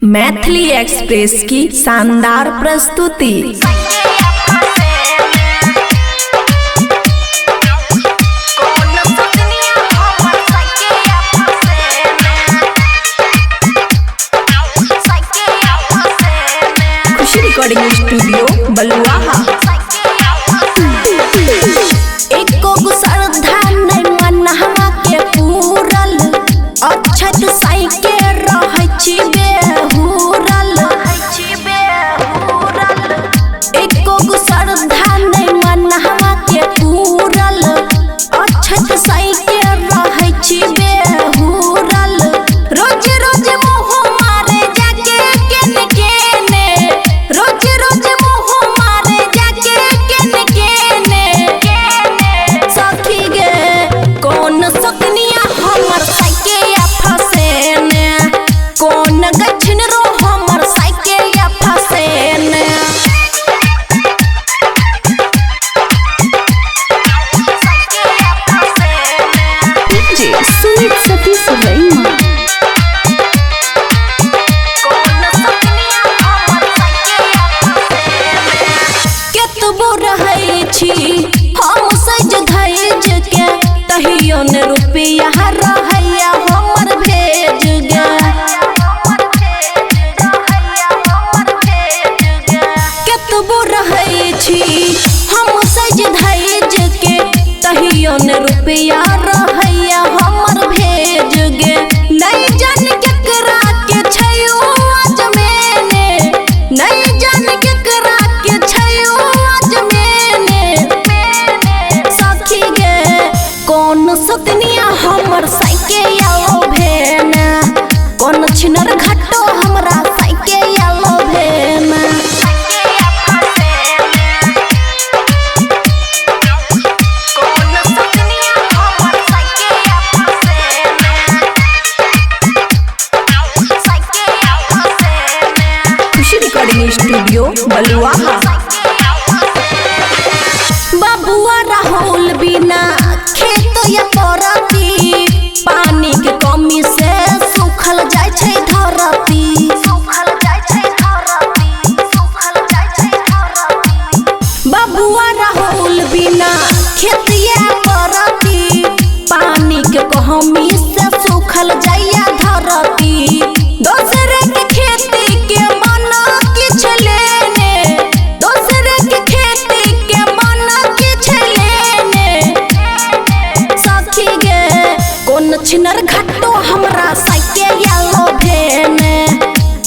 Maithili express की शानदार प्रस्तुति। खुशी रिकॉर्डिंग स्टूडियो बलुआहा। एको गुसरधा नहीं मनहवा के पूरल, अक्षत साइके रहै छी बेहुरल। एको गुसरधा नहीं मनहवा के पूरल, अक्षत साइके रहै छी बेहुरल। रोज रोज मुँह मारे जाके केने केने, रोज रोज मुँह मारे जाके केने केने। सखी गे कौन सकनिया हमर साइके या फसेने, कौन गछन रो हमर साइके या फसेने। डीजे सुमित सतीश रईमा। केतबो रहै छी हम सज धैज के, तहियो न रुपया रहैया हमर भेज गे। केतबो रहै छी हम सज धैज के, तहियो न रुपया रहैया हमर भेज गे। नहीं जान केकरा के छयो अजमेने, नहीं जान केकरा के छयो अजमेने। सखी गे कौन सतनिया हमर साइके यालो भेने, कौन छिनर घटो हमरा साइके यालो भेने। खुशी रिकॉर्डिंग स्टूडियो बलुआहा। बबुआ राहुल बिना खेत या परती, पानी के कमी से सूखल जाय छै धरती। बबुआ राहुल बिना खेत या परती, पानी के कमी से सूखल जाय धरती। दोसरे के खेती के मन किछ लेने, दोसरे के खेती के मन किछ लेने। सखी गे कौन छिनर घटो हमरा साइके यालो भेने,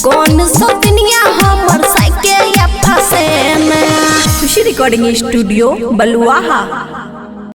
कौन सतनिया हमर साइके या फसेने। खुशी रिकॉर्डिंग स्टूडियो बलुआहा।